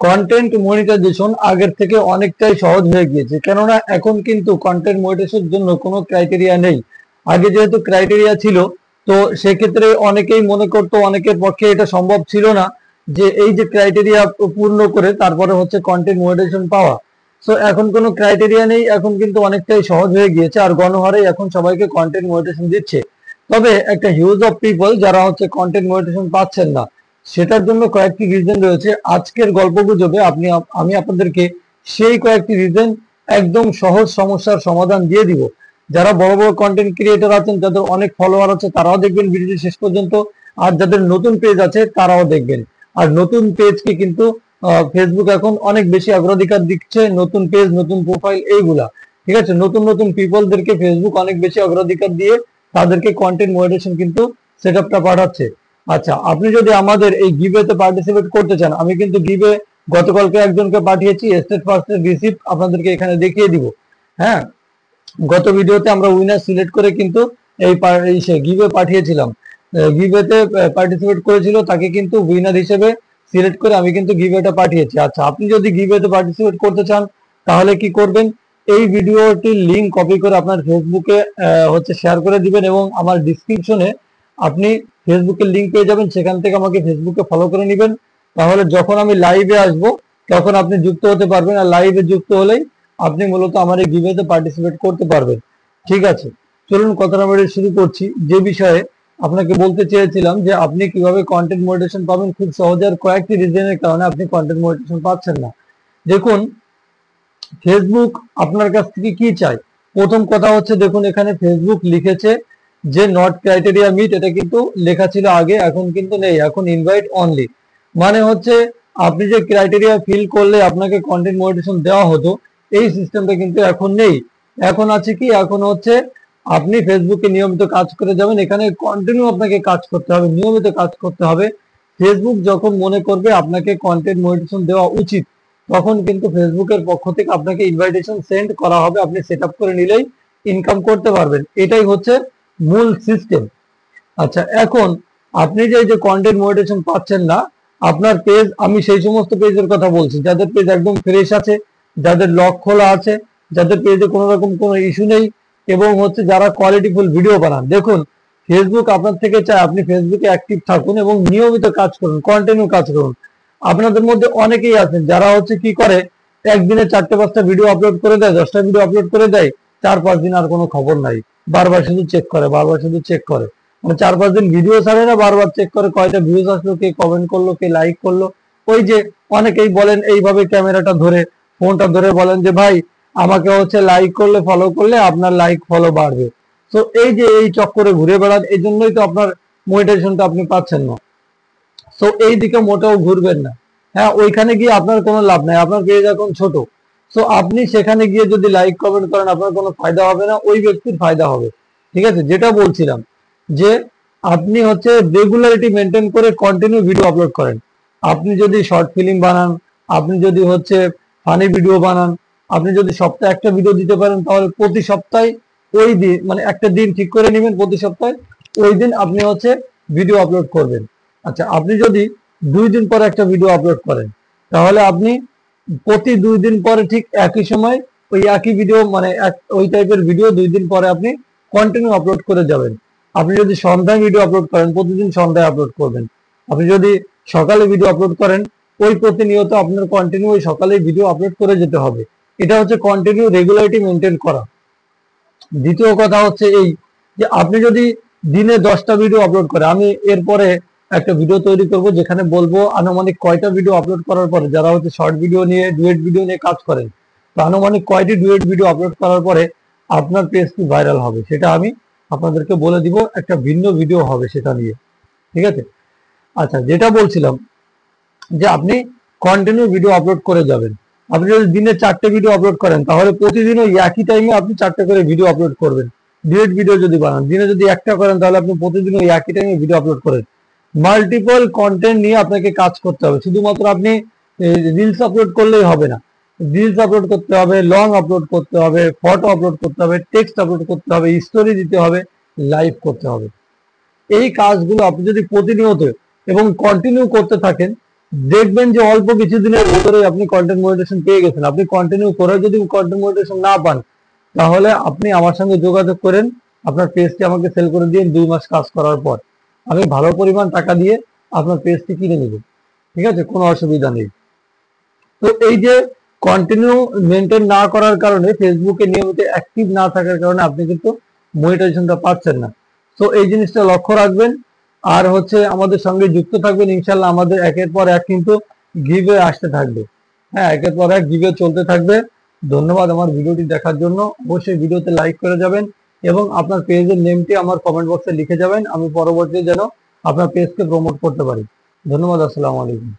Content monetization আগের থেকে অনেকটাই সহজ হয়ে গিয়েছে, কেননা এখন কিন্তু কন্টেন্ট মনিটাইজেশনের জন্য কোনো ক্রাইটেরিয়া নেই। আগে যেহেতু ক্রাইটেরিয়া ছিল, তো সেক্ষেত্রে অনেকেই মনে করতো, অনেকের পক্ষে এটা সম্ভব ছিল না যে এই যে ক্রাইটেরিয়া পূর্ণ করে তারপরে হচ্ছে কন্টেন্ট মনিটাইজেশন পাওয়া। সো এখন কোনো ক্রাইটেরিয়া নেই, এখন কিন্তু অনেকটাই সহজ হয়ে গিয়েছে, আর গণহারে এখন সবাইকে কন্টেন্ট মনিটাইজেশন দিচ্ছে। তবে একটা হিউজ অফ পিপল যারা হচ্ছে কন্টেন্ট মনিটাইজেশন পাচ্ছেন না, সেটার জন্য কয়েকটি রিজন রয়েছে। আজকের গল্পগুজবে আমি আপনাদেরকে সেই কয়েকটি রিজন একদম সহজ সমস্যার সমাধান দিয়ে দিব। যারা বড় বড় কন্টেন্ট ক্রিয়েটর আছেন, যাদের অনেক ফলোয়ার আছে, তারাও দেখবেন ভিডিওটি শেষ পর্যন্ত, আর যাদের নতুন পেজ আছে তারাও দেখবেন। আর নতুন পেজকে কিন্তু ফেসবুক এখন অনেক বেশি অগ্রাধিকার দিচ্ছে, নতুন পেজ, নতুন প্রোফাইল, এইগুলা ঠিক আছে। নতুন নতুন পিপলদেরকে ফেসবুক অনেক বেশি অগ্রাধিকার দিয়ে তাদেরকে কন্টেন্ট মনিটাইজেশন কিন্তু সেটআপটা পাঠাচ্ছে। আচ্ছা, আপনি যদি আমাদের এই গিভওয়েতে পার্টিসিপেট করতে চান, আমি কিন্তু গিভওয়ে গতকালকে একজনকে পাঠিয়েছি, স্টেট ফার্স্টের রিসিপ্ট আপনাদেরকে এখানে দেখিয়ে দিব। হ্যাঁ, গত ভিডিওতে আমরা উইনার সিলেক্ট করে কিন্তু এই গিভওয়ে পাঠিয়েছিলাম। গিভওয়েতে পার্টিসিপেট করেছিল তাকে কিন্তু উইনার হিসেবে সিলেক্ট করে আমি কিন্তু গিভওয়েটা পাঠিয়েছি। আচ্ছা, আপনি যদি গিভওয়েতে পার্টিসিপেট করতে চান তাহলে কি করবেন, এই ভিডিওটির লিংক কপি করে আপনার ফেসবুকে হচ্ছে শেয়ার করে দিবেন, এবং আমার ডিসক্রিপশনে আপনি ফেসবুকের লিংক পেয়ে যাবেন, সেখান থেকে আমাকে ফেসবুকে ফলো করে নেবেন। তাহলে যখন আমি লাইভে আসব তখন আপনি যুক্ত হতে পারবেন, আর লাইভে যুক্ত হলেই আপনি মূলত আমার এই গিভওয়েতে পার্টিসিপেট করতে পারবেন। ঠিক আছে, চলুন কথাটা আমরা শুরু করছি। যে বিষয়ে আপনাকে বলতে চেয়েছিলাম যে আপনি কিভাবে কন্টেন্ট মনিটাইজেশন পাবেন খুব সহজে, আর কয়েকটি রিজনের কারণে আপনি কন্টেন্ট মনিটাইজেশন পাচ্ছেন না। দেখুন, ফেসবুক আপনার কাছ থেকে কি চায়। প্রথম কথা হচ্ছে, দেখুন এখানে ফেসবুক লিখেছে যে নট ক্রাইটেরিয়া মিট, এটা কিন্তু লেখা ছিল আগে, এখন কিন্তু নেই, এখন ইনভাইট অনলি। মানে হচ্ছে আপনি যে ক্রাইটেরিয়া ফিল করলে আপনাকে কন্টেন্ট মনিটাইজেশন দেওয়া হতো, এই সিস্টেমটা কিন্তু এখন নেই। এখন আছে কি, এখন হচ্ছে আপনি ফেসবুকে নিয়মিত কাজ করে যাবেন, এখানে কন্টিনিউ আপনাকে কাজ করতে হবে, নিয়মিত কাজ করতে হবে। ফেসবুক যখন মনে করবে আপনাকে কন্টেন্ট মনিটাইজেশন দেওয়া উচিত, তখন কিন্তু ফেসবুকের পক্ষ থেকে আপনাকে ইনভাইটেশন সেন্ড করা হবে, আপনি সেট আপ করে নিলেই ইনকাম করতে পারবেন। এটাই হচ্ছে মূল সিস্টেম। আচ্ছা, এখন আপনি যে কন্টেন্ট মনিটাইজেশন পাচ্ছেন না, আপনার পেজ, আমি সেই সমস্ত পেজের কথা বলছি যাদের পেজ একদম ফ্রেশ আছে, যাদের লক খোলা আছে, যাদের পেজে কোনো রকম কোনো ইস্যু নেই, এবং হচ্ছে যারা কোয়ালিটিফুল ভিডিও বানান। দেখুন, ফেসবুক আপনার থেকে চায় আপনি ফেসবুকে অ্যাক্টিভ থাকুন এবং নিয়মিত কাজ করুন, কন্টিনিউ কাজ করুন। আপনাদের মধ্যে অনেকেই আছেন যারা হচ্ছে কি করে, একদিনে 4-5টা ভিডিও আপলোড করে দেয়, 10টা ভিডিও আপলোড করে দেয়, 4-5 দিন আর কোনো খবর নাই, বারবার শুধু চেক করে, বারবার শুধু চেক করে, মানে 4-5 দিন ভিডিও ছাড়ে না, বারবার চেক করে কয়টা ভিউজ আসলো, কে কমেন্ট করলো, কে লাইক করলো। ওই যে অনেকেই বলেন এইভাবে ক্যামেরাটা ধরে, ফোনটা ধরে বলেন যে ভাই আমাকে হচ্ছে লাইক করলে, ফলো করলে আপনার লাইক ফলো বাড়বে। তো এই যে এই চক্করে ঘুরে বেড়ান, এই জন্যই তো আপনার মনিটাইজেশনটা আপনি পাচ্ছেন না। সো এই দিকে মোটেও ঘুরবেন না। হ্যাঁ, ওইখানে গিয়ে আপনার কোনো লাভ নাই, আপনার পেজ এখন ছোট। সো আপনি সেখানে গিয়ে যদি লাইক কমেন্ট করেন আপনার কোনো ফায়দা হবে না, ওই ব্যক্তির ফায়দা হবে। ঠিক আছে, যেটা বলছিলাম যে আপনি হচ্ছে রেগুলারিটি মেনটেন করে কন্টিনিউ ভিডিও আপলোড করেন। আপনি যদি শর্ট ফিল্ম বানান, আপনি যদি হচ্ছে ফানি ভিডিও বানান, আপনি যদি সপ্তাহে একটা ভিডিও দিতে পারেন, তাহলে প্রতি সপ্তাহে ওই দিন, মানে একটা দিন ঠিক করে নেবেন প্রতি সপ্তাহে, ওই দিন আপনি হচ্ছে ভিডিও আপলোড করবেন। আচ্ছা, আপনি যদি 2 দিন পরে একটা ভিডিও আপলোড করেন, তাহলে আপনি প্রতি 2 দিন পরে ঠিক একই সময় ওই একই ভিডিও, মানে ওই টাইপের ভিডিও 2 দিন পরে আপনি কন্টিনিউ আপলোড করে যাবেন। আপনি যদি সন্ধ্যায় ভিডিও আপলোড করেন, প্রতিদিন সন্ধ্যায় আপলোড করবেন। আপনি যদি সকালে ভিডিও আপলোড করেন, ওই প্রতিনিয়ত আপনার কন্টিনিউ ওই সকালে ভিডিও আপলোড করে যেতে হবে। এটা হচ্ছে কন্টিনিউ রেগুলারিটি মেনটেন করা। দ্বিতীয় কথা হচ্ছে এই যে আপনি যদি দিনে 10টা ভিডিও আপলোড করে, আমি এরপরে একটা ভিডিও তৈরি করব যেখানে বলবো আনুমানিক কয়টা ভিডিও আপলোড করার পরে, যারা হচ্ছে শর্ট ভিডিও নিয়ে, ডুয়েট ভিডিও নিয়ে কাজ করেন, তো আনুমানিক কয়টি ডুয়েট ভিডিও আপলোড করার পরে আপনার পেজটি ভাইরাল হবে, সেটা আমি আপনাদেরকে বলে দিব, একটা ভিন্ন ভিডিও হবে সেটা নিয়ে। ঠিক আছে, আচ্ছা, যেটা বলছিলাম যে আপনি কন্টিনিউ ভিডিও আপলোড করে যাবেন। আপনি যদি দিনে 4টে ভিডিও আপলোড করেন, তাহলে প্রতিদিন ওই একই টাইমে আপনি 4টে করে ভিডিও আপলোড করবেন। ডিরেক্ট ভিডিও যদি বানান, দিনে যদি একটা করেন, তাহলে আপনি প্রতিদিন ওই একই টাইমে ভিডিও আপলোড করেন। মাল্টিপল কন্টেন্ট নিয়ে আপনাকে কাজ করতে হবে, শুধুমাত্র আপনি রিলস আপলোড করলেই হবে না। রিলস আপলোড করতে হবে, লং আপলোড করতে হবে, ফটো আপলোড করতে হবে, টেক্সট আপলোড করতে হবে, স্টোরি দিতে হবে, লাইভ করতে হবে। এই কাজগুলো আপনি যদি প্রতিনিয়ত এবং কন্টিনিউ করতে থাকেন, দেখবেন যে অল্প কিছুদিনের ভিতরে আপনি কন্টেন্ট মনিটাইজেশন পেয়ে গেছেন। আপনি কন্টিনিউ করে যদি কন্টেন্ট মনিটাইজেশন না পান, তাহলে আপনি আমার সঙ্গে যোগাযোগ করেন, আপনার পেজটি আমাকে সেল করে দিন 2 মাস কাজ করার পর। আমি ভালো পরিমাণ টাকা দিয়ে আপনার পেজটি কিনে নেব, ঠিক আছে, কোনো অসুবিধা নেই। তো এই যে কন্টিনিউ মেনটেন না করার কারণে, ফেসবুকে নিয়মিত অ্যাক্টিভ না থাকার কারণে আপনি কিন্তু মনিটাইজেশনটা পাচ্ছেন না। তো এই জিনিসটা লক্ষ্য রাখবেন। আর হচ্ছে আমাদের সঙ্গে যুক্ত থাকবেন, ইনশাল্লাহ আমাদের একের পর এক কিন্তু গিভওয়ে আসতে থাকবে। হ্যাঁ, একের পর এক গিভওয়ে চলতে থাকবে। ধন্যবাদ আমার ভিডিওটি দেখার জন্য। অবশ্যই ভিডিওতে লাইক করে যাবেন এবং আপনার পেজের নেমটি আমার কমেন্ট বক্সে লিখে যাবেন, আমি পরবর্তীতে যেন আপনার পেজকে প্রমোট করতে পারি। ধন্যবাদ, আসসালামু আলাইকুম।